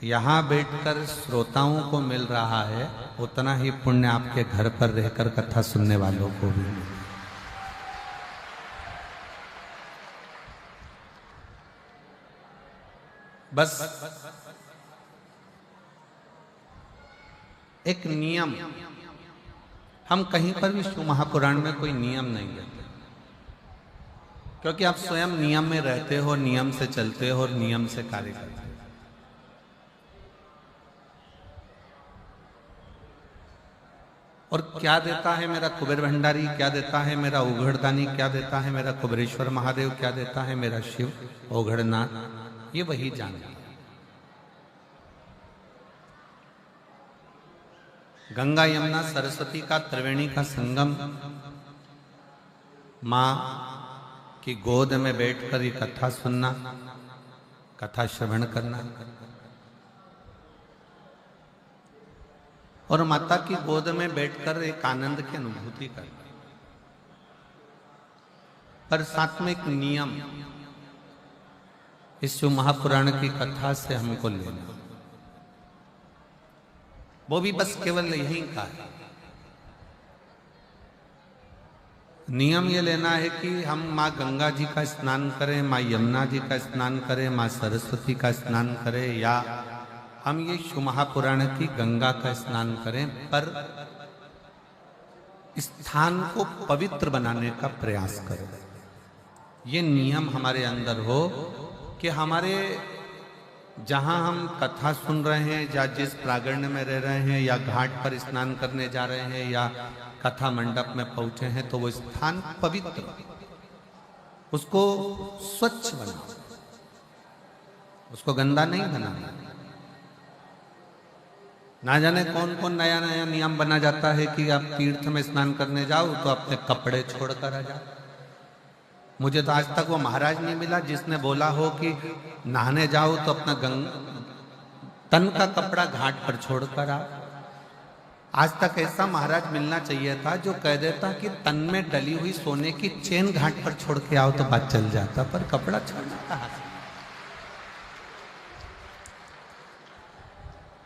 यहाँ बैठकर श्रोताओं को मिल रहा है, उतना ही पुण्य आपके घर पर रहकर कथा सुनने वालों को भी मिले। बस एक नियम, हम कहीं पर भी शिव महापुराण में कोई नियम नहीं देते, क्योंकि आप स्वयं नियम में रहते हो, नियम से चलते हो और नियम से कार्य करते हो। और क्या देता है मेरा कुबेर भंडारी, क्या देता है मेरा उघड़दानी, क्या देता है मेरा कुबेरेश्वर महादेव, क्या देता है मेरा शिव ओघड़नाथ, ये वही जानता है। गंगा यमुना सरस्वती का त्रिवेणी का संगम, मां की गोद में बैठकर ये कथा सुनना, कथा श्रवण करना, और माता की गोद में बैठकर एक आनंद की अनुभूति करना। पर साथ में एक नियम इस शिव महापुराण की कथा से हमको लेना, वो भी बस केवल यही का है। नियम ये लेना है कि हम माँ गंगा जी का स्नान करें, माँ यमुना जी का स्नान करें, माँ सरस्वती का स्नान करें, या हम ये शिव महापुराण की गंगा का स्नान करें, पर स्थान को पवित्र बनाने का प्रयास करें। ये नियम हमारे अंदर हो कि हमारे जहां हम कथा सुन रहे हैं, या जिस प्रांगण में रह रहे हैं, या घाट पर स्नान करने जा रहे हैं, या कथा मंडप में पहुंचे हैं, तो वो स्थान पवित्र, उसको स्वच्छ बनाओ, उसको गंदा नहीं बनाना। ना जाने कौन कौन नया नया नियम बना जाता है कि आप तीर्थ में स्नान करने जाओ तो अपने कपड़े छोड़कर आ जाओ। मुझे तो आज तक वो महाराज नहीं मिला जिसने बोला हो कि नहाने जाओ तो अपना तन का कपड़ा घाट पर छोड़कर आओ। आज तक ऐसा महाराज मिलना चाहिए था जो कह देता कि तन में डली हुई सोने की चेन घाट पर छोड़ के आओ तो बात चल जाता, पर कपड़ा छोड़ना कहाँ से।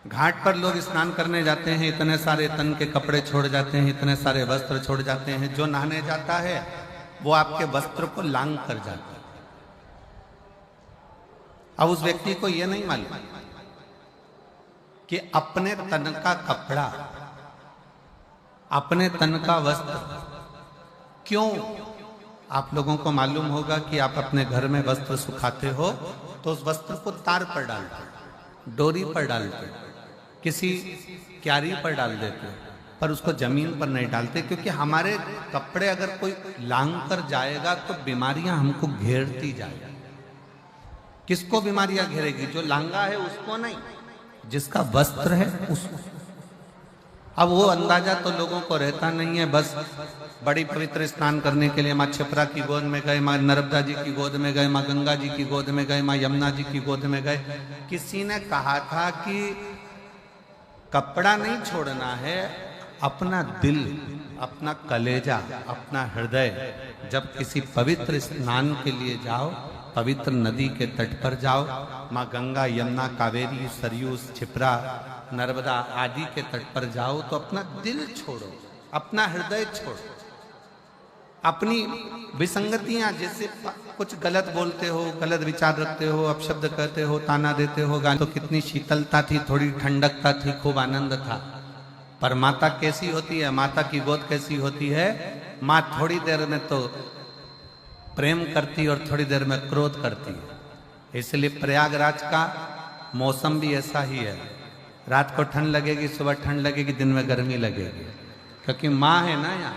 घाट पर लोग स्नान करने जाते हैं, इतने सारे तन के कपड़े छोड़ जाते हैं, इतने सारे वस्त्र छोड़ जाते हैं। जो नहाने जाता है वो आपके वस्त्र को लांग कर जाता है। अब उस व्यक्ति को यह नहीं मालूम कि अपने तन का कपड़ा, अपने तन का वस्त्र क्यों, आप लोगों को मालूम होगा कि आप अपने घर में वस्त्र सुखाते हो तो उस वस्त्र को तार पर डालते, डोरी पर डालते, किसी क्यारी पर डाल देते, पर उसको जमीन पर नहीं डालते, क्योंकि हमारे कपड़े अगर कोई लांग कर जाएगा तो बीमारियां हमको घेरती जाएगी। किसको बीमारियां घेरेगी? जो लांगा है उसको नहीं, जिसका वस्त्र है उसको। अब वो अंदाजा तो लोगों को रहता नहीं है। बस बड़ी पवित्र स्नान करने के लिए माँ छिपरा की गोद में गए, माँ नर्मदा जी की गोद में गए, माँ गंगा जी की गोद में गए, माँ यमुना जी की गोद में गए। किसी ने कहा था कि कपड़ा नहीं छोड़ना है, अपना दिल, अपना कलेजा, अपना हृदय। जब किसी पवित्र स्नान के लिए जाओ, पवित्र नदी के तट पर जाओ, माँ गंगा, यमुना, कावेरी, सरयू, छिपरा, नर्मदा आदि के तट पर जाओ, तो अपना दिल छोड़ो, अपना हृदय छोड़ो, अपनी विसंगतियां, जैसे कुछ गलत बोलते हो, गलत विचार रखते हो, अपशब्द कहते हो, ताना देते हो, गाली, तो कितनी शीतलता थी, थोड़ी ठंडकता थी, खूब आनंद था। पर माता कैसी होती है, माता की गोद कैसी होती है? माँ थोड़ी देर में तो प्रेम करती और थोड़ी देर में क्रोध करती है। इसलिए प्रयागराज का मौसम भी ऐसा ही है, रात को ठंड लगेगी, सुबह ठंड लगेगी, दिन में गर्मी लगेगी, क्योंकि माँ है ना यहाँ।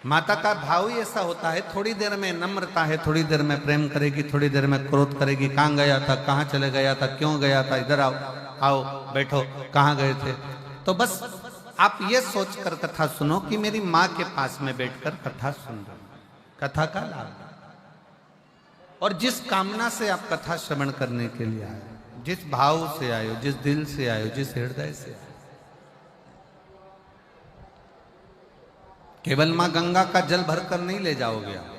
माता का भाव ही ऐसा होता है, थोड़ी देर में नम्रता है, थोड़ी देर में प्रेम करेगी, थोड़ी देर में क्रोध करेगी। कहाँ गया था, कहाँ चले गया था, क्यों गया था, इधर आओ, आओ बैठो, कहाँ गए थे। तो बस आप ये सोचकर कथा सुनो कि मेरी माँ के पास में बैठकर कथा सुन रहे हो, कथा का लाभ। और जिस कामना से आप कथा श्रवण करने के लिए आए, जिस भाव से आए हो, जिस दिल से आए हो, जिस हृदय से आए, केवल मां गंगा का जल भरकर नहीं ले जाओगे आप,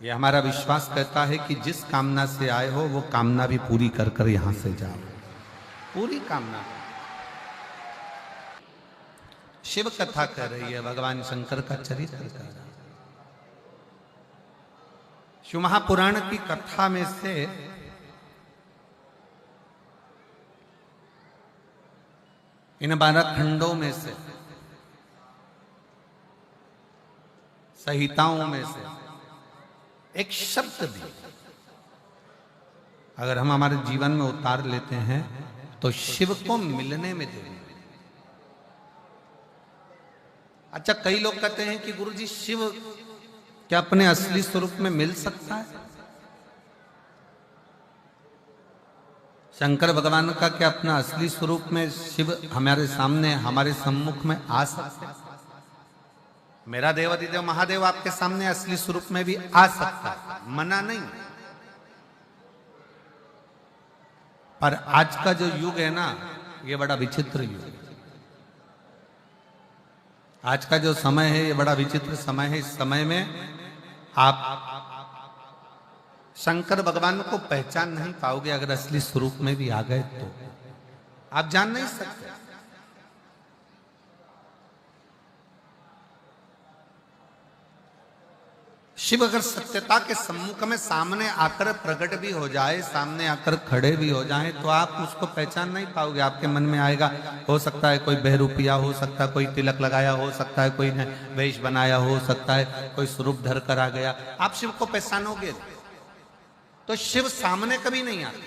ये हमारा विश्वास कहता है कि जिस कामना से आए हो वो कामना भी पूरी कर कर यहां से जाओ, पूरी कामना। शिव कथा कर रही है, भगवान शंकर का चरित्र कर रहा है। शिव महापुराण की कथा में से इन 12 खंडों में से, संहिताओं में से एक शब्द भी अगर हम हमारे जीवन में उतार लेते हैं तो शिव को मिलने में देंगे। अच्छा, कई लोग कहते हैं कि गुरुजी शिव क्या अपने असली स्वरूप में मिल सकता है? शंकर भगवान का क्या अपना असली स्वरूप में शिव हमारे सामने, हमारे सम्मुख में आ सकता है? मेरा देवाधिदेव महादेव आपके सामने असली स्वरूप में भी आ सकता है, मना नहीं। पर आज का जो युग है ना, ये बड़ा विचित्र युग है। आज का जो समय है ये बड़ा विचित्र समय है। इस समय में आप शंकर भगवान को पहचान नहीं पाओगे। अगर असली स्वरूप में भी आ गए तो आप जान नहीं सकते। शिव अगर सत्यता के सम्मुख में सामने आकर प्रकट भी हो जाए, सामने आकर खड़े भी हो जाए, तो आप उसको पहचान नहीं पाओगे। आपके मन में आएगा, हो सकता है कोई बहरूपिया, हो सकता है कोई तिलक लगाया, हो सकता है कोई ने वेश बनाया, हो सकता है कोई स्वरूप धर कर आ गया। आप शिव को पहचानोगे तो शिव सामने कभी नहीं आते।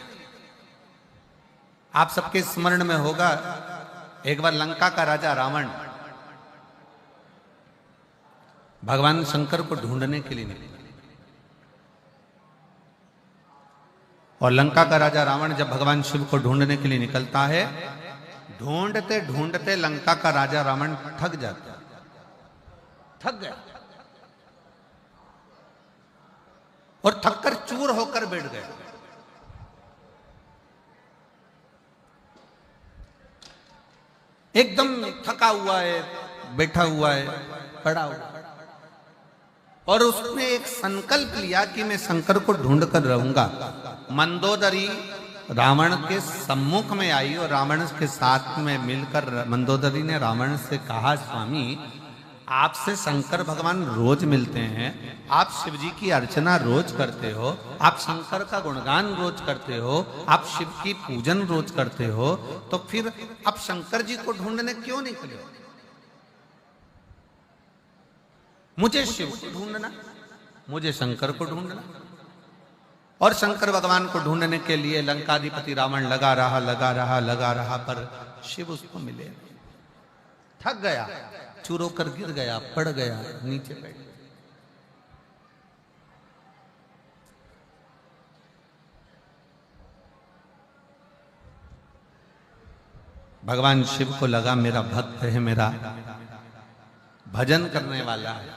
आप सबके स्मरण में होगा, एक बार लंका का राजा रावण भगवान शंकर को ढूंढने के लिए निकले, और लंका का राजा रावण जब भगवान शिव को ढूंढने के लिए निकलता है, ढूंढते ढूंढते लंका का राजा रावण थक जाता है, थक गया और थककर चूर होकर बैठ गया। एकदम थका हुआ है, बैठा हुआ है, पड़ा हुआ, और उसने एक संकल्प लिया कि मैं शंकर को ढूंढ कर रहूंगा। मंदोदरी रावण के सम्मुख में आई और रावण के साथ में मिलकर मंदोदरी ने रावण से कहा, स्वामी आपसे शंकर भगवान रोज मिलते हैं, आप शिव जी की अर्चना रोज करते हो, आप शंकर का गुणगान रोज करते हो, आप शिव की पूजन रोज करते हो, तो फिर आप शंकर जी को ढूंढने क्यों निकले? मुझे शिव को ढूंढना, मुझे शंकर को ढूंढना। और शंकर भगवान को ढूंढने के लिए लंकाधिपति रावण लगा रहा, पर शिव उसको मिले। थक गया, चूर होकर गिर गया, पड़ गया, नीचे बैठ। भगवान शिव को लगा मेरा भक्त है, मेरा भजन करने वाला है,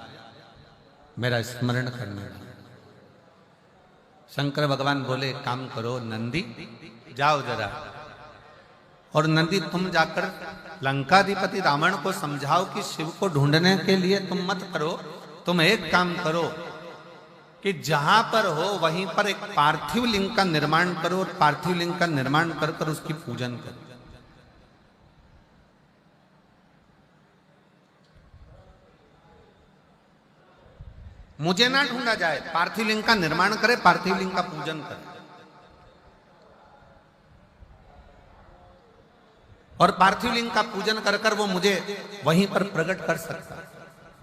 मेरा स्मरण करने वाला। शंकर भगवान बोले, काम करो नंदी, जाओ जरा, और नंदी तुम जाकर लंकाधिपति रावण को समझाओ कि शिव को ढूंढने के लिए तुम मत करो, तुम एक काम करो कि जहां पर हो वहीं पर एक पार्थिव लिंग का निर्माण करो, और पार्थिव लिंग का निर्माण कर कर उसकी पूजन करो। मुझे ना ढूंढा जाए, पार्थिव लिंग का निर्माण करे, पार्थिव लिंग का पूजन करे, और पार्थिव लिंग का पूजन कर कर वो मुझे वहीं पर प्रकट कर सकता है।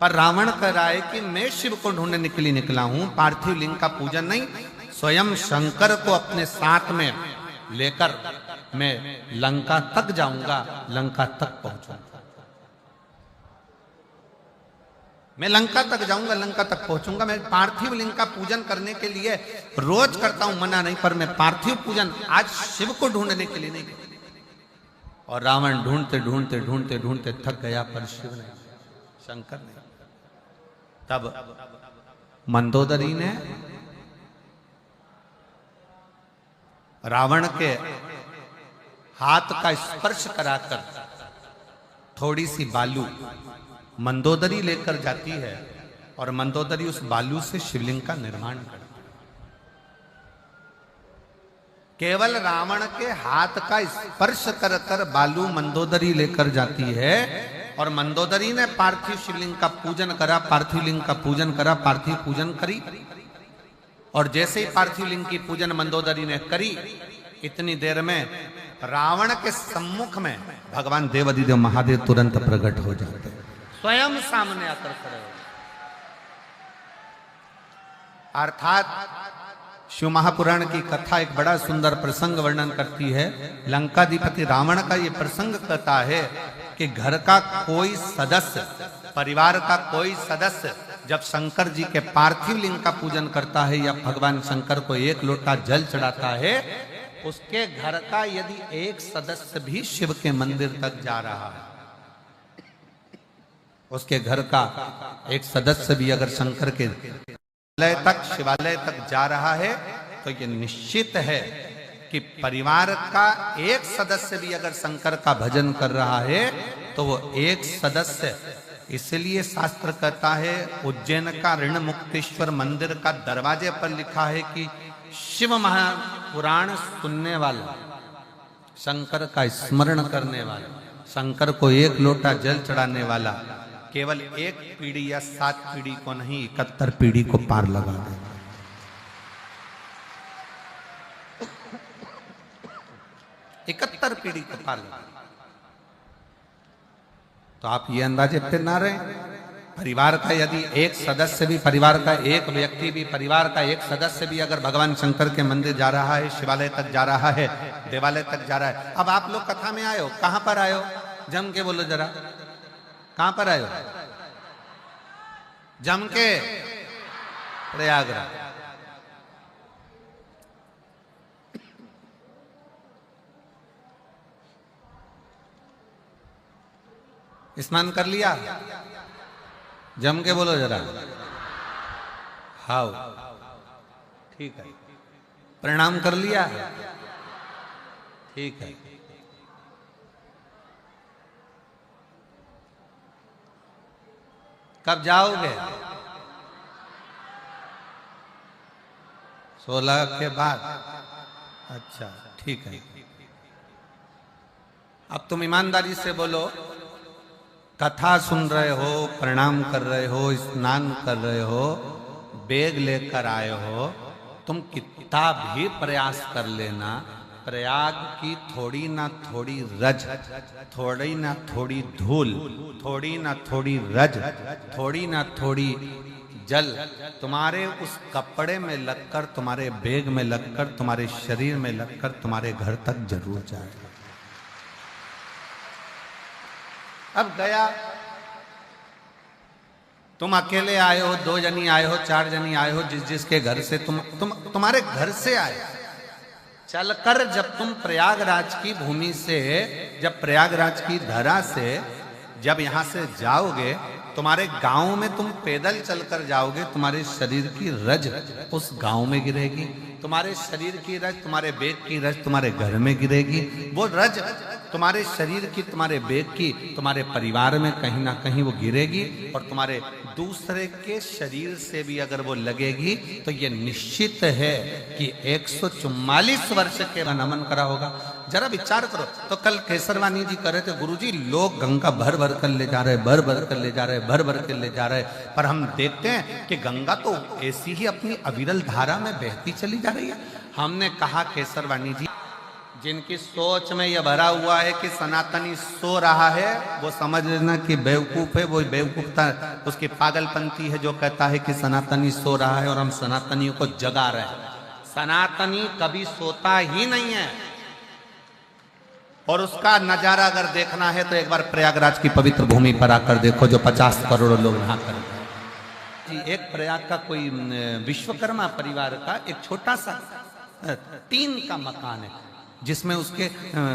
पर रावण कह रहा है कि मैं शिव को ढूंढने के लिए निकला हूं, पार्थिव लिंग का पूजन नहीं, स्वयं शंकर को अपने साथ में लेकर मैं लंका तक जाऊंगा, लंका तक पहुंचूंगा। मैं लंका तक जाऊंगा, लंका तक पहुंचूंगा। मैं पार्थिव लिंग का पूजन करने के लिए रोज करता हूं, मना नहीं, पर मैं पार्थिव पूजन आज शिव को ढूंढने के लिए नहीं। और रावण ढूंढते ढूंढते ढूंढते ढूंढते थक गया, पर शिव नहीं, शंकर नहीं। तब मंदोदरी ने रावण के हाथ का स्पर्श कराकर थोड़ी सी बालू मंदोदरी लेकर जाती है और मंदोदरी उस बालू से शिवलिंग का निर्माण करता। केवल रावण के हाथ का स्पर्श कर कर बालू मंदोदरी लेकर जाती है और मंदोदरी ने पार्थिव शिवलिंग का पूजन करा, पार्थिव लिंग का पूजन करा, पार्थिव पूजन करी। और जैसे ही पार्थिव लिंग की पूजन मंदोदरी ने करी, इतनी देर में रावण के सम्मुख में भगवान देवाधिदेव महादेव तुरंत प्रकट हो जाते, स्वयं सामने आकर खड़े हो। अर्थात शिव महापुराण की कथा एक बड़ा सुंदर प्रसंग वर्णन करती है। लंकाधिपति रावण का ये प्रसंग कहता है कि घर का कोई सदस्य, परिवार का कोई सदस्य जब शंकर जी के पार्थिव लिंग का पूजन करता है या भगवान शंकर को एक लोटा जल चढ़ाता है, उसके घर का यदि एक सदस्य भी शिव के मंदिर तक जा रहा है, उसके घर का एक सदस्य भी अगर शंकर के शिवालय तक जा रहा है, तो ये निश्चित है कि परिवार का एक सदस्य भी अगर शंकर का भजन कर रहा है तो वो एक सदस्य, इसलिए शास्त्र कहता है, उज्जैन का ऋण मुक्तेश्वर मंदिर का दरवाजे पर लिखा है कि शिव महापुराण सुनने वाला, शंकर का स्मरण करने वाला, शंकर को एक लोटा जल चढ़ाने वाला केवल एक पीढ़ी या 7 पीढ़ी को नहीं, 71 पीढ़ी को पार लगा दे। 71 पीढ़ी को पार लगा। तो आप ये अंदाजे पे ना रहे, परिवार का यदि एक सदस्य भी, परिवार का एक व्यक्ति भी, परिवार का एक सदस्य भी अगर भगवान शंकर के मंदिर जा रहा है, शिवालय तक जा रहा है, देवालय तक जा रहा है। अब आप लोग कथा में आए हो, कहां पर आए हो? जम के बोलो जरा, कहां पर आए हो? जम के प्रयागराज। स्नान कर लिया? जम के बोलो जरा। हाउ, ठीक है। प्रणाम कर लिया? ठीक है। कब जाओगे? 16 के बाद। अच्छा, ठीक है। अब तुम ईमानदारी से बोलो, कथा सुन रहे हो, प्रणाम कर रहे हो, स्नान कर रहे हो, बैग लेकर आए हो, तुम कितना भी प्रयास कर लेना, प्रयाग की थोड़ी ना थोड़ी रज, थोड़ी ना थोड़ी धूल, थोड़ी ना थोड़ी रज, थोड़ी ना थोड़ी जल तुम्हारे उस कपड़े में लगकर, तुम्हारे बैग में लगकर, तुम्हारे शरीर में लगकर तुम्हारे घर तक जरूर जाएगा। अब गया, तुम अकेले आए हो, 2 जनी आए हो, 4 जनी आए हो, जिसके घर से तुम्हारे घर से आए, चलकर जब तुम प्रयागराज की भूमि से, जब प्रयागराज की धरा से जब यहां से जाओगे, तुम्हारे गांव में तुम पैदल चलकर जाओगे, तुम्हारे शरीर की रज उस गांव में गिरेगी, तुम्हारे शरीर की रज, तुम्हारे बैग की रज तुम्हारे घर में गिरेगी। वो रज तुम्हारे शरीर की, तुम्हारे बैग की, तुम्हारे परिवार में कहीं ना कहीं वो गिरेगी, और तुम्हारे दूसरे के शरीर से भी अगर वो लगेगी तो ये निश्चित है कि 144 वर्ष के नमन करा होगा। जरा विचार करो। तो कल केसरवानी जी कह रहे थे, गुरुजी लोग गंगा भर भर कर ले जा रहे, भर भर कर ले जा रहे, भर भर कर ले जा रहे, पर हम देखते हैं कि गंगा तो ऐसी ही अपनी अविरल धारा में बहती चली जा रही है। हमने कहा केसरवानी जी, जिनकी सोच में यह भरा हुआ है कि सनातनी सो रहा है, वो समझ लेना कि बेवकूफ है। वो बेवकूफता उसकी पागलपंती है जो कहता है कि सनातनी सो रहा है और हम सनातनियों को जगा रहे हैं। सनातनी कभी सोता ही नहीं है, और उसका नजारा अगर देखना है तो एक बार प्रयागराज की पवित्र भूमि पर आकर देखो, जो 50 करोड़ लोग नहा कर। एक प्रयाग का कोई विश्वकर्मा परिवार का एक छोटा सा 3 का मकान है, जिसमें उसके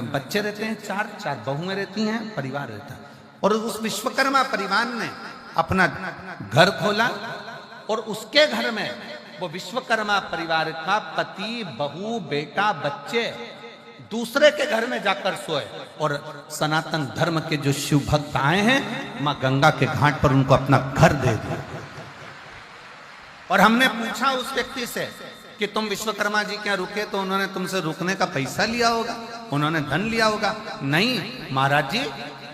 बच्चे रहते हैं, 4 बहुएं रहती हैं, परिवार रहता है। और उस विश्वकर्मा परिवार ने अपना घर खोला, और उसके घर में वो विश्वकर्मा परिवार का पति, बहू, बेटा, बच्चे दूसरे के घर में जाकर सोए, और सनातन धर्म के जो शिव भक्त आए हैं, मां गंगा के घाट पर उनको अपना घर दे दिया। और हमने पूछा उस व्यक्ति से कि तुम विश्वकर्मा जी क्या रुके, तो उन्होंने तुमसे रुकने का पैसा लिया होगा, उन्होंने धन लिया होगा। नहीं महाराज जी,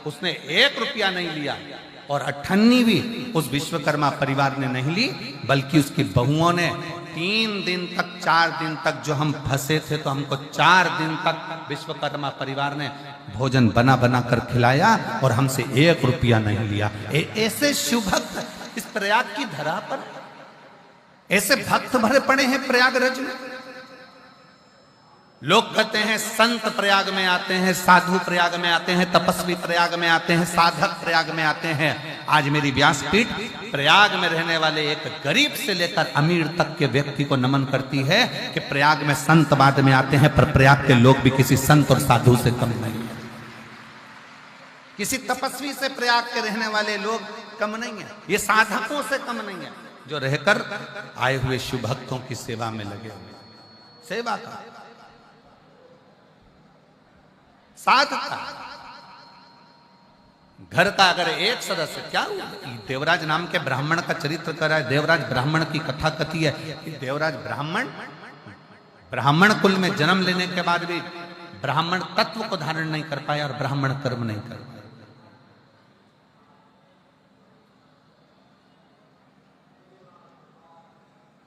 उसने 1 रुपया नहीं लिया और 98 भी उस विश्वकर्मा परिवार ने नहीं ली, बल्कि उसकी बहुओं ने 3 दिन तक 4 दिन तक, जो हम फंसे थे तो हमको 4 दिन तक विश्वकर्मा परिवार ने भोजन बना बना कर खिलाया और हमसे 1 रुपया नहीं लिया। ऐसे शुभ भक्त इस प्रयाग की धरा पर, ऐसे भक्त भरे पड़े हैं प्रयागराज में। लोग कहते हैं संत प्रयाग में आते हैं, साधु प्रयाग में आते हैं, तपस्वी प्रयाग में आते हैं, साधक प्रयाग में आते हैं। आज मेरी व्यासपीठ प्रयाग में रहने वाले एक गरीब से लेकर अमीर तक के व्यक्ति को नमन करती है कि प्रयाग में संत बाद में आते हैं, पर प्रयाग के लोग भी किसी संत और साधु से कम नहीं है। किसी तपस्वी से प्रयाग के रहने वाले लोग कम नहीं है, ये साधकों से कम नहीं है, जो रहकर आए हुए शिव भक्तों की सेवा में लगे हुए। सेवा का, साधता, घर का अगर एक सदस्य, क्या देवराज नाम के ब्राह्मण का चरित्र कर रहा है। देवराज ब्राह्मण की कथा कथी है कि देवराज ब्राह्मण कुल में जन्म लेने के बाद भी ब्राह्मण तत्व को धारण नहीं कर पाया और ब्राह्मण कर्म नहीं कर पाया।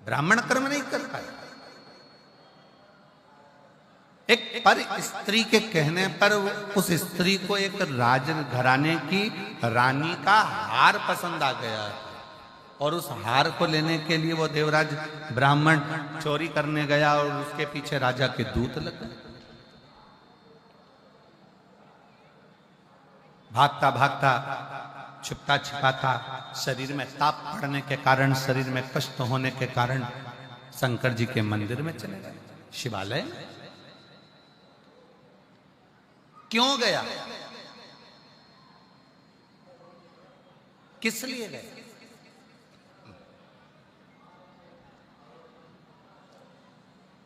ब्राह्मण कर्म नहीं कर पाया। एक पर स्त्री के कहने पर उस स्त्री को एक राज घराने की रानी का हार पसंद आ गया और उस हार को लेने के लिए वो देवराज ब्राह्मण चोरी करने गया और उसके पीछे राजा के दूत लग गए। भागता भागता, छुपता छिपाता, शरीर में ताप पड़ने के कारण, शरीर में कष्ट होने के कारण शंकर जी के मंदिर में चले गए, शिवालय। क्यों गया, किस लिए गए?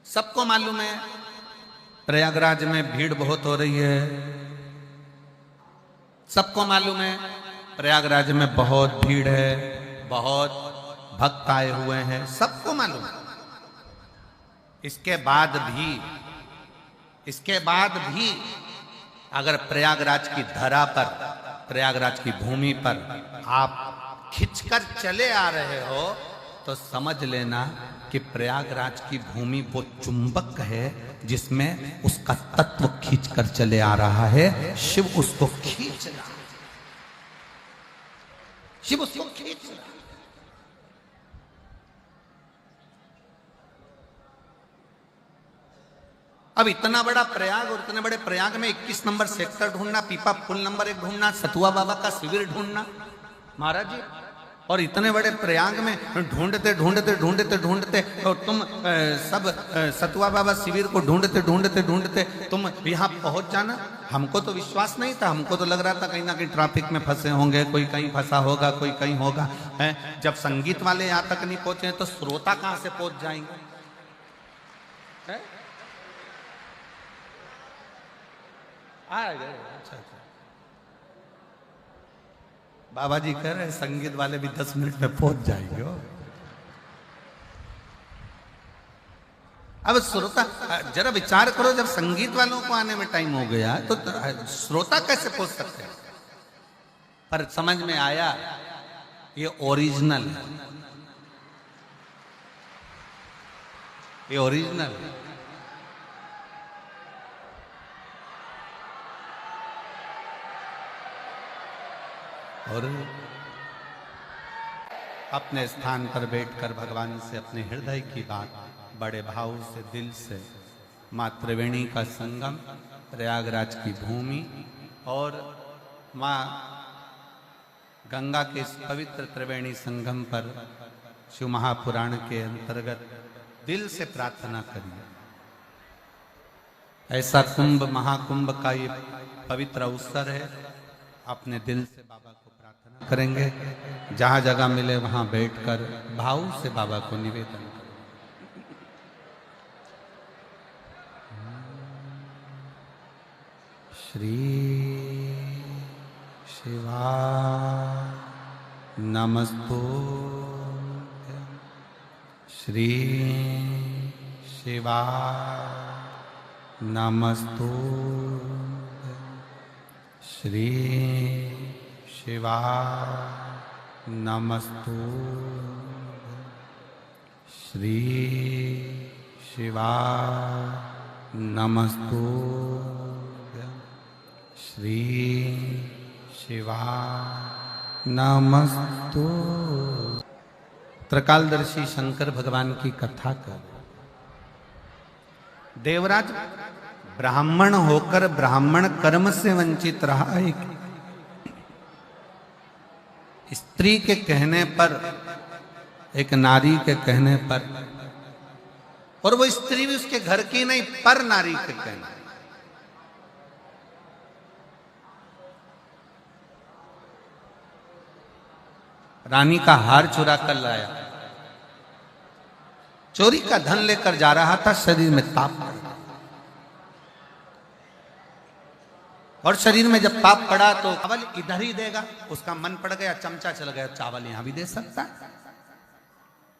सबको मालूम है प्रयागराज में भीड़ बहुत हो रही है। सबको मालूम है प्रयागराज में बहुत भीड़ है, बहुत भक्त आए हुए हैं, सबको मालूम है। इसके बाद भी अगर प्रयागराज की धरा पर, प्रयागराज की भूमि पर आप खिंचकर चले आ रहे हो तो समझ लेना कि प्रयागराज की भूमि वो चुंबक है जिसमें उसका तत्व खींचकर चले आ रहा है। शिव उसको खींच रहा है, शिव उसको खींच रहा है। अब इतना बड़ा प्रयाग और इतने बड़े प्रयाग में 21 नंबर सेक्टर ढूंढना, पीपा पुल नंबर 1 ढूंढना, सतुआ बाबा का शिविर ढूंढना महाराज जी, और इतने बड़े प्रयाग में ढूंढते ढूंढते ढूंढते ढूंढते और तुम सब सतुआ बाबा शिविर को ढूंढते ढूंढते ढूंढते तुम यहाँ पहुंच जाना। हमको तो विश्वास नहीं था, हमको तो लग रहा था कहीं ना कहीं ट्रैफिक में फंसे होंगे, कोई कहीं फंसा होगा, कोई कहीं होगा। जब संगीत वाले यहाँ तक नहीं पहुंचे तो श्रोता कहाँ से पहुंच जाएंगे? अच्छा, बाबा जी कह रहे संगीत वाले भी 10 मिनट में पहुंच जाएंगे। अब श्रोता, जरा विचार करो, जब संगीत वालों को आने में टाइम हो गया तो श्रोता कैसे पहुंच सकते हैं? पर समझ में आया ये ओरिजिनल है, ये ओरिजिनल है। और अपने स्थान पर बैठकर भगवान से अपने हृदय की बात बड़े भाव से, दिल से, माँ त्रिवेणी का संगम, प्रयागराज की भूमि और माँ गंगा के इस पवित्र त्रिवेणी संगम पर शिव महापुराण के अंतर्गत दिल से प्रार्थना करिए। ऐसा कुंभ, महाकुंभ का ये पवित्र अवसर है, अपने दिल से बाबा को प्रार्थना करेंगे। जहां जगह मिले वहां बैठकर भाव से बाबा को निवेदन करें। श्री शिवा नमस्तुभ्यं श्री शिवा नमस्तु श्री शिवा नमस्तु श्री शिवा नमस्तु श्री शिवा नमस्तु। त्रिकालदर्शी शंकर भगवान की कथा कर देवराज ब्राह्मण होकर ब्राह्मण कर्म से वंचित रहा। एक स्त्री के कहने पर, एक नारी के कहने पर, और वो स्त्री भी उसके घर की नहीं, पर नारी के कहने, रानी का हार चुरा कर लाया, चोरी का धन लेकर जा रहा था। शरीर में ताप पड़ा, और शरीर में जब ताप पड़ा तो चावल इधर ही देगा, उसका मन पड़ गया, चमचा चल गया, चावल यहां भी दे सकता है,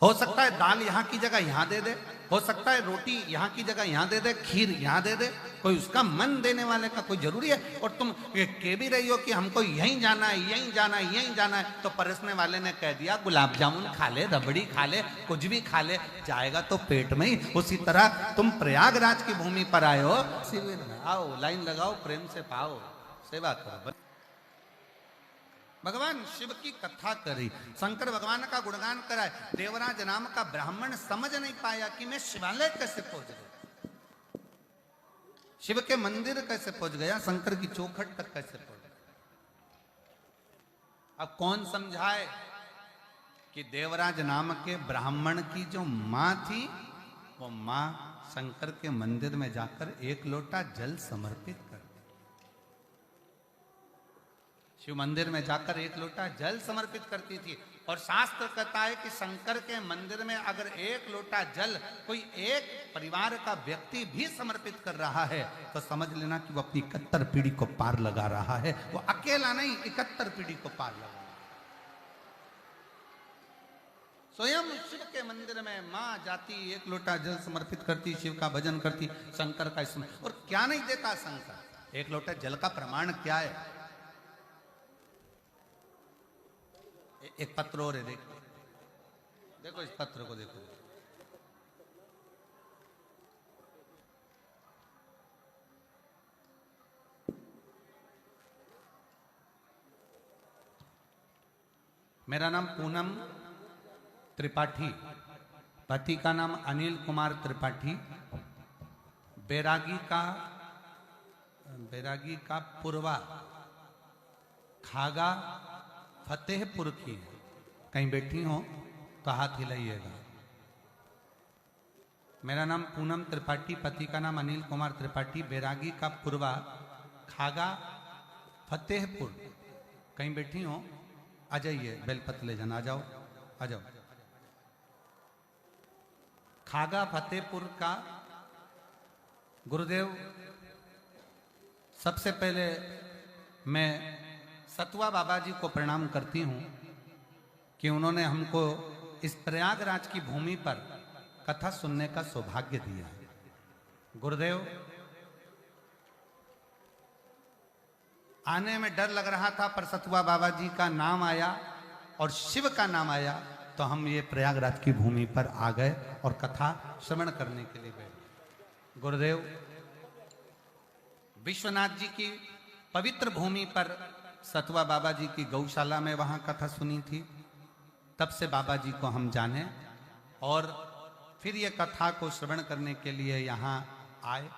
हो सकता है दाल यहां की जगह यहां दे दे, हो सकता है रोटी यहां की जगह यहां दे दे, खीर यहां दे दे, कोई उसका मन देने वाले का कोई जरूरी है। और तुम ये कह भी रही हो कि हमको यहीं जाना है, यहीं जाना है, यहीं जाना है, तो परोसने वाले ने कह दिया गुलाब जामुन खा ले, रबड़ी खा ले, कुछ भी खा ले, जाएगा तो पेट में ही। उसी तरह तुम प्रयागराज की भूमि पर आए हो, शिविर में आओ, लाइन लगाओ, प्रेम से पाओ, सेवा करो। भगवान शिव की कथा करी, शंकर भगवान का गुणगान कराए। देवराज नाम का ब्राह्मण समझ नहीं पाया कि मैं शिवालय कैसे पहुंच गया, शिव के मंदिर कैसे पहुंच गया, शंकर की चौखट तक कैसे पहुंच गया। अब कौन समझाए कि देवराज नाम के ब्राह्मण की जो मां थी, वो मां शंकर के मंदिर में जाकर एक लोटा जल समर्पित कर, शिव मंदिर में जाकर एक लोटा जल समर्पित करती थी। और शास्त्र कहता है कि शंकर के मंदिर में अगर एक लोटा जल कोई एक परिवार का व्यक्ति भी समर्पित कर रहा है तो समझ लेना कि वो अपनी 71 पीढ़ी को पार लगा रहा है। वो अकेला नहीं, 71 पीढ़ी को पार लगा। स्वयं शिव के मंदिर में मां जाती, एक लोटा जल समर्पित करती, शिव का भजन करती, शंकर का स्मरण। और क्या नहीं देता शंकर, एक लोटा जल का प्रमाण क्या है? एक पत्र और है, देखो देखो इस पत्र को देखो। मेरा नाम पूनम त्रिपाठी, पति का नाम अनिल कुमार त्रिपाठी, बैरागी का पुरवा खागा फतेहपुर की। कहीं बैठी हो तो हाथ हिलाइएगा। मेरा नाम पूनम त्रिपाठी, पति का नाम अनिल कुमार त्रिपाठी, बैरागी का पुरवा खागा फतेहपुर। कहीं बैठी हो आ जाइए, बेलपत्र ले जाना, आ जाओ आ जाओ। खागा फतेहपुर का गुरुदेव, सबसे पहले मैं सतुआ बाबा जी को प्रणाम करती हूँ कि उन्होंने हमको इस प्रयागराज की भूमि पर कथा सुनने का सौभाग्य दिया है। गुरुदेव, आने में डर लग रहा था, पर सतुआ बाबा जी का नाम आया और शिव का नाम आया तो हम ये प्रयागराज की भूमि पर आ गए और कथा श्रवण करने के लिए गए। गुरुदेव, विश्वनाथ जी की पवित्र भूमि पर सतुआ बाबा जी की गौशाला में वहां कथा सुनी थी। तब से बाबा जी को हम जाने और फिर ये कथा को श्रवण करने के लिए यहाँ आए।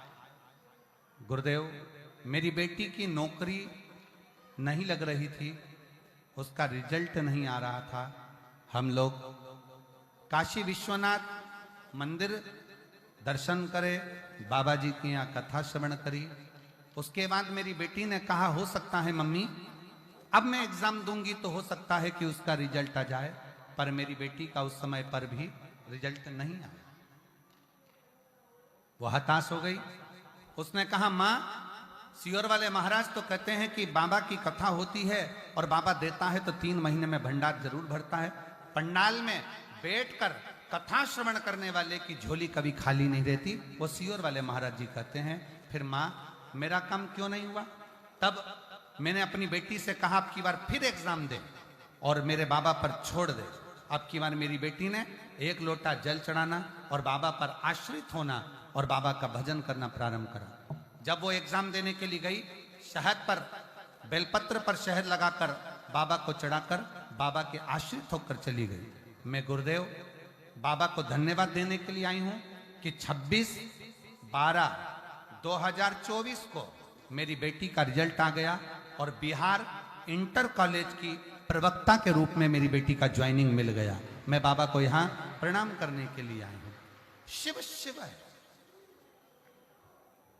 गुरुदेव, मेरी बेटी की नौकरी नहीं लग रही थी, उसका रिजल्ट नहीं आ रहा था। हम लोग काशी विश्वनाथ मंदिर दर्शन करे, बाबा जी की यहाँ कथा श्रवण करी। उसके बाद मेरी बेटी ने कहा, हो सकता है मम्मी अब मैं एग्जाम दूंगी तो हो सकता है कि उसका रिजल्ट आ जाए, पर मेरी बेटी का उस समय पर भी रिजल्ट नहीं आया। वो हताश हो गई। उसने कहा, माँ सियोर वाले महाराज तो कहते हैं कि बाबा की कथा होती है और बाबा देता है तो 3 महीने में भंडार जरूर भरता है। पंडाल में बैठकर कथा श्रवण करने वाले की झोली कभी खाली नहीं रहती। वो सीहोर वाले महाराज जी कहते हैं, फिर माँ मेरा काम क्यों नहीं हुआ? तब मैंने अपनी बेटी से कहा अब की बार फिर एग्जाम दे और मेरे बाबा पर छोड़ दे। अब की बार मेरी बेटी ने 1 लोटा जल चढ़ाना और बाबा पर आश्रित होना और बाबा का भजन करना प्रारंभ करा। जब वो एग्जाम देने के लिए गई, शहद पर, बेलपत्र पर शहद लगाकर बाबा को चढ़ाकर बाबा के आश्रित होकर चली गई। मैं गुरुदेव बाबा को धन्यवाद देने के लिए आई हूं कि 26/12/2024 को मेरी बेटी का रिजल्ट आ गया और बिहार इंटर कॉलेज की प्रवक्ता के रूप में मेरी बेटी का ज्वाइनिंग मिल गया। मैं बाबा को यहां प्रणाम करने के लिए आई हूं। शिव शिव है।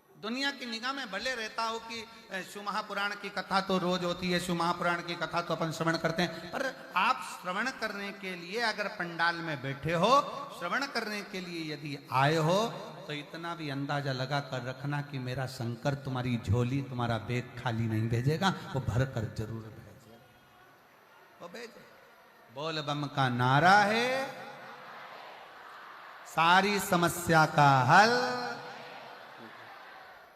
दुनिया की निगाह में भले रहता हो कि शिव महापुराण की कथा तो रोज होती है, शिव महापुराण की कथा तो अपन श्रवण करते हैं, पर आप श्रवण करने के लिए अगर पंडाल में बैठे हो, श्रवण करने के लिए यदि आए हो, तो इतना भी अंदाजा लगा कर रखना कि मेरा शंकर तुम्हारी झोली, तुम्हारा बैग खाली नहीं भेजेगा, वो भर कर जरूर भेजेगा। वो भेजे। बोल बम का नारा है, सारी समस्या का हल।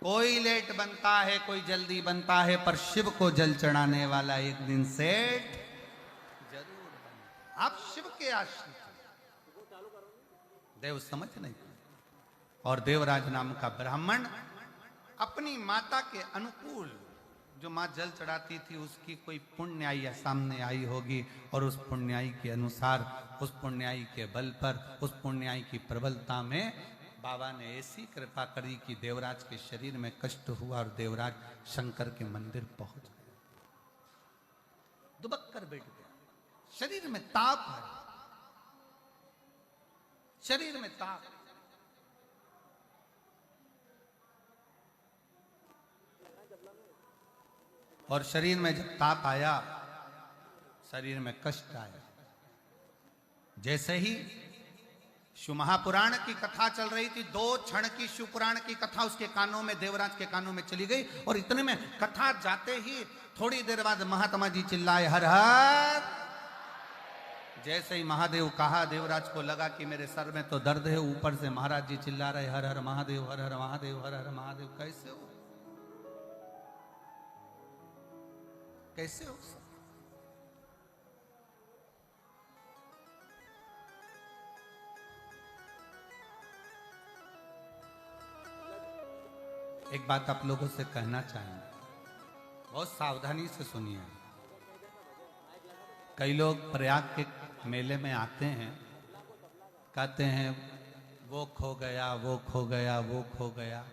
कोई लेट बनता है, कोई जल्दी बनता है, पर शिव को जल चढ़ाने वाला एक दिन सेठ जरूर बने। आप शिव के आश्रित देव समझ नहीं। और देवराज नाम का ब्राह्मण अपनी माता के अनुकूल, जो माँ जल चढ़ाती थी उसकी कोई पुण्याई या सामने आई होगी और उस पुण्याई के अनुसार, उस पुण्याई के बल पर, उस पुण्याई की प्रबलता में बाबा ने ऐसी कृपा करी कि देवराज के शरीर में कष्ट हुआ और देवराज शंकर के मंदिर पहुंच गए। दुबक कर बैठ गया। शरीर में ताप है, शरीर में ताप। और शरीर में जब ताप आया, शरीर में कष्ट आया। जैसे ही शिव महापुराण की कथा चल रही थी, 2 क्षण की शिव पुराण की कथा उसके कानों में, देवराज के कानों में चली गई। और इतने में कथा जाते ही थोड़ी देर बाद महात्मा जी चिल्लाए हर हर। जैसे ही महादेव कहा, देवराज को लगा कि मेरे सर में तो दर्द है, ऊपर से महाराज जी चिल्ला रहे हर हर महादेव, हर हर महादेव, हर हर महादेव। कैसे हो, कैसे हो? एक बात आप लोगों से कहना चाहेंगे, बहुत सावधानी से सुनिए। कई लोग प्रयाग के मेले में आते हैं, कहते हैं वो खो गया, वो खो गया, वो खो गया।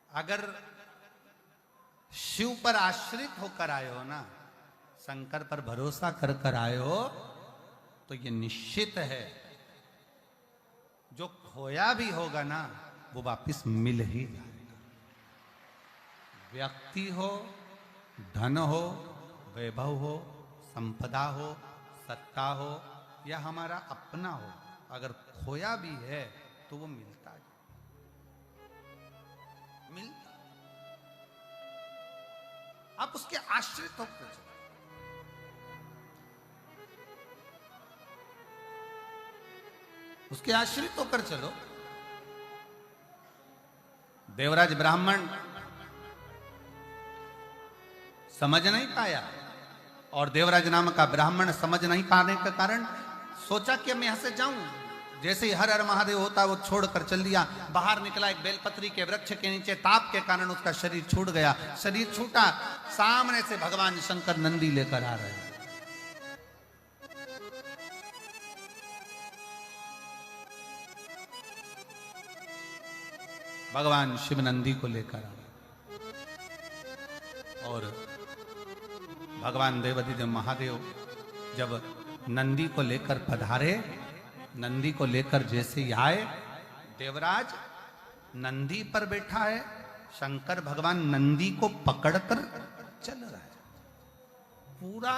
अगर शिव पर आश्रित होकर आए हो ना, शंकर पर भरोसा कर कर आए हो, तो ये निश्चित है जो खोया भी होगा ना, वो वापिस मिल ही जाएगा। व्यक्ति हो, धन हो, वैभव हो, संपदा हो, सत्ता हो या हमारा अपना हो, अगर खोया भी है तो वो मिलता है, मिलता। आप उसके आश्रित होकर चलो। उसके आश्रित होकर चलो। देवराज ब्राह्मण समझ नहीं पाया, और देवराज नाम का ब्राह्मण समझ नहीं पाने के कारण सोचा कि मैं यहां से जाऊं। जैसे ही हर हर महादेव होता वो छोड़कर चल दिया। बाहर निकला, एक बेलपत्री के वृक्ष के नीचे ताप के कारण उसका शरीर छूट गया। शरीर छूटा, सामने से भगवान शंकर नंदी लेकर आ रहे हैं। भगवान शिव नंदी को लेकर आए और भगवान देवाधिदेव महादेव जब नंदी को लेकर पधारे, नंदी को लेकर जैसे ही आए, देवराज नंदी पर बैठा है, शंकर भगवान नंदी को पकड़कर चल रहा है। पूरा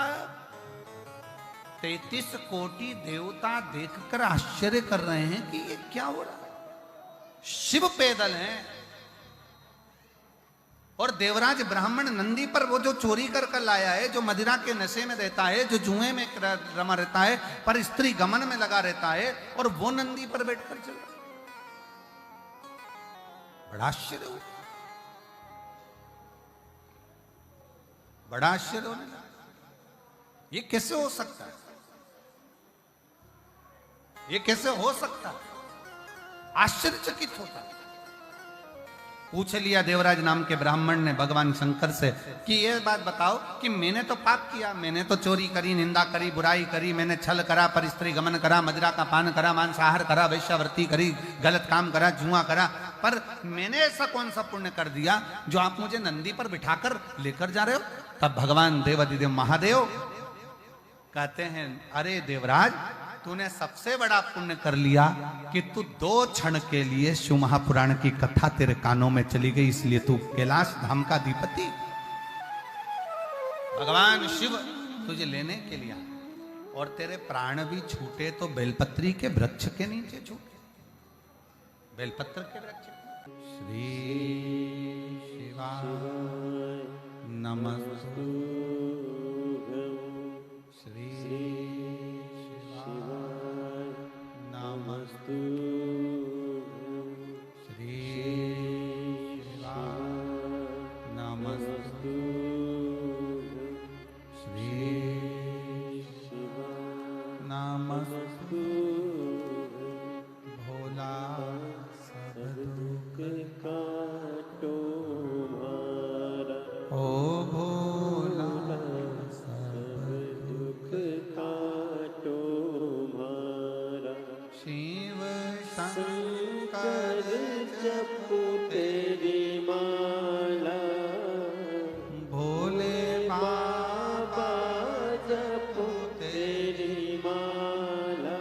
33 कोटि देवता देखकर आश्चर्य कर रहे हैं कि ये क्या हो रहा है। शिव पैदल हैं, और देवराज ब्राह्मण नंदी पर वो जो चोरी कर कर लाया है, जो मदिरा के नशे में रहता है, जो जुए में रमा रहता है, पर स्त्री गमन में लगा रहता है, और वो नंदी पर बैठकर चल रहा। बड़ा आश्चर्य हो, बड़ा आश्चर्य होने लगा। ये कैसे हो सकता है? ये कैसे हो सकता है? आश्चर्यचकित होता है। पूछ लिया देवराज नाम के ब्राह्मण ने भगवान शंकर से कि ये बात बताओ कि मैंने तो पाप किया, मैंने तो चोरी करी, निंदा करी, बुराई करी, मैंने छल करा, पर स्त्री गमन करा, मदिरा का पान करा, मांसाहार करा, वैश्यावृत्ति करी, गलत काम करा, जुआ करा, पर मैंने ऐसा कौन सा पुण्य कर दिया जो आप मुझे नंदी पर बिठाकर लेकर जा रहे हो? तब भगवान देवाधिदेव महादेव कहते हैं, अरे देवराज, तूने सबसे बड़ा पुण्य कर लिया कि तू 2 क्षण के लिए शिव महापुराण की कथा तेरे कानों में चली गई, इसलिए तू कैलाश धाम का अधिपति। भगवान शिव तुझे लेने के लिए आए और तेरे प्राण भी छूटे तो बेलपत्री के वृक्ष के नीचे छूटे, बेलपत्र के वृक्ष। श्री शिवाय नमस्तु, श्री नमस्तु, श्री शिवाय नमस्तु, श्री शिवाय नमस्तु। भोला सब दुख काटो मारा, ओ भोला सब दुख काटो मारा। शिव शंकर जपो तेरी माला, भोले बाबा जपो तेरी माला,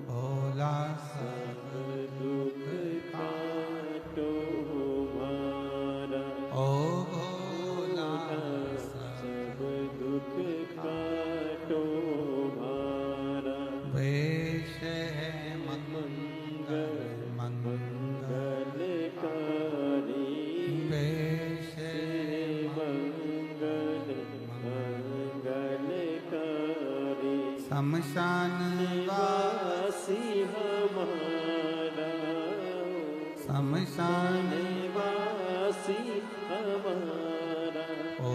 भोला सब दुख काटो मारा, ओ भोला सब दुख काटो मारा। वेश है मंगल मंगलकारी, वेश मंगल मंगलकारी, शमशान वासी हमारा, शमशान वासी हमारा, ओ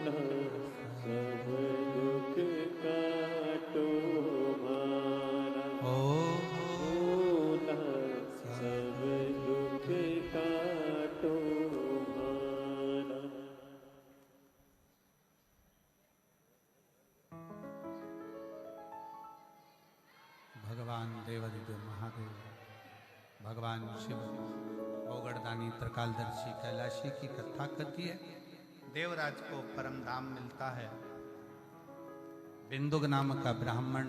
सब दुख काटो मारा, ओ सब दुख काटो मारा। भगवान देवाधिदेव महादेव, भगवान शिव गोगड़दानी त्रिकालदर्शी कैलाशी की कथा करती है। देवराज को परम धाम मिलता है। बिंदुक नाम का ब्राह्मण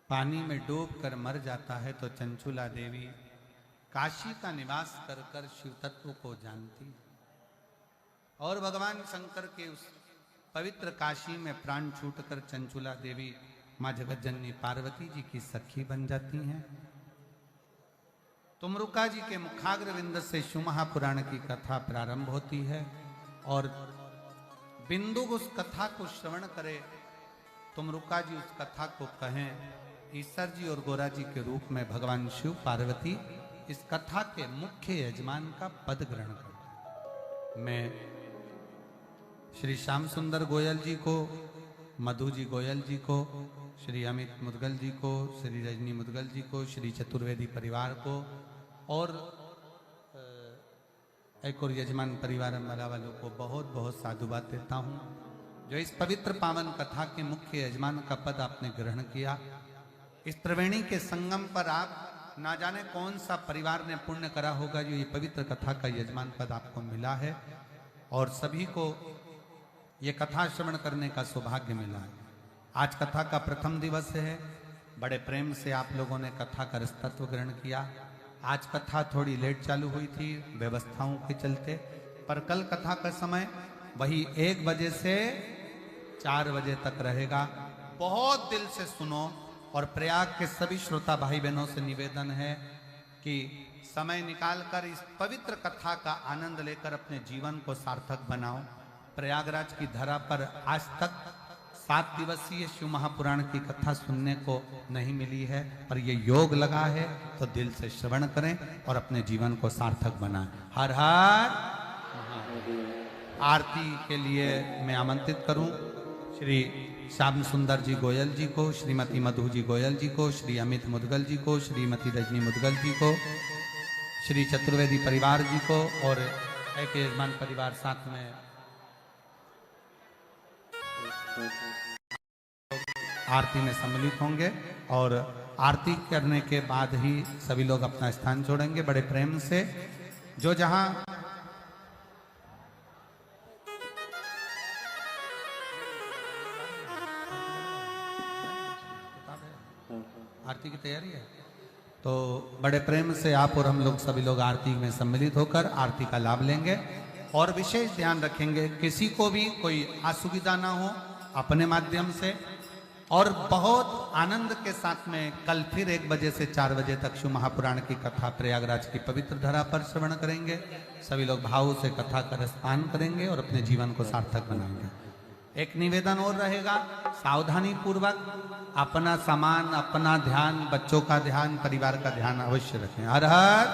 पानी में डूबकर मर जाता है तो चंचुला देवी काशी का निवास कर कर शिव तत्व को जानती और भगवान शंकर के उस पवित्र काशी में प्राण छूटकर चंचुला देवी माँ जगतजननी पार्वती जी की सखी बन जाती हैं। तुमरुका जी के मुखाग्रविंद से शिव महापुराण की कथा प्रारंभ होती है और बिंदु उस कथा को श्रवण करे, तुमरुका जी उस कथा को कहें, ईश्वर जी और गोरा जी के रूप में भगवान शिव पार्वती इस कथा के मुख्य यजमान का पद ग्रहण करते। मैं श्री श्याम सुंदर गोयल जी को, मधु जी गोयल जी को, श्री अमित मुदगल जी को, श्री रजनी मुदगल जी को, श्री चतुर्वेदी परिवार को और एक और यजमान परिवार अम्बाला वालों को बहुत बहुत साधुवाद देता हूँ जो इस पवित्र पावन कथा के मुख्य यजमान का पद आपने ग्रहण किया। इस त्रिवेणी के संगम पर आप ना जाने कौन सा परिवार ने पुण्य करा होगा जो ये पवित्र कथा का यजमान पद आपको मिला है और सभी को ये कथा श्रवण करने का सौभाग्य मिला है। आज कथा का प्रथम दिवस है। बड़े प्रेम से आप लोगों ने कथा का रसतत्व ग्रहण किया। आज कथा थोड़ी लेट चालू हुई थी व्यवस्थाओं के चलते, पर कल कथा का समय वही 1 बजे से 4 बजे तक रहेगा। बहुत दिल से सुनो और प्रयाग के सभी श्रोता भाई बहनों से निवेदन है कि समय निकालकर इस पवित्र कथा का आनंद लेकर अपने जीवन को सार्थक बनाओ। प्रयागराज की धरा पर आज तक 7 दिवसीय शिव महापुराण की कथा सुनने को नहीं मिली है, पर ये योग लगा है तो दिल से श्रवण करें और अपने जीवन को सार्थक बनाएं। हर हर महादेव। आरती के लिए मैं आमंत्रित करूं श्री श्याम सुंदर जी गोयल जी को, श्रीमती मधु जी गोयल जी को, श्री अमित मुदगल जी को, श्रीमती रजनी मुदगल जी को, श्री चतुर्वेदी परिवार जी को और एक यजमान परिवार साथ में आरती में सम्मिलित होंगे। और आरती करने के बाद ही सभी लोग अपना स्थान छोड़ेंगे बड़े प्रेम से। जो जहां आरती की तैयारी है तो बड़े प्रेम से आप और हम लोग सभी लोग आरती में सम्मिलित होकर आरती का लाभ लेंगे। और विशेष ध्यान रखेंगे किसी को भी कोई असुविधा ना हो अपने माध्यम से। और बहुत आनंद के साथ में कल फिर 1 बजे से 4 बजे तक शिव महापुराण की कथा प्रयागराज की पवित्र धरा पर श्रवण करेंगे। सभी लोग भाव से कथा का रसपान करेंगे और अपने जीवन को सार्थक बनाएंगे। एक निवेदन और रहेगा, सावधानी पूर्वक अपना सामान, अपना ध्यान, बच्चों का ध्यान, परिवार का ध्यान अवश्य रखें। हर हर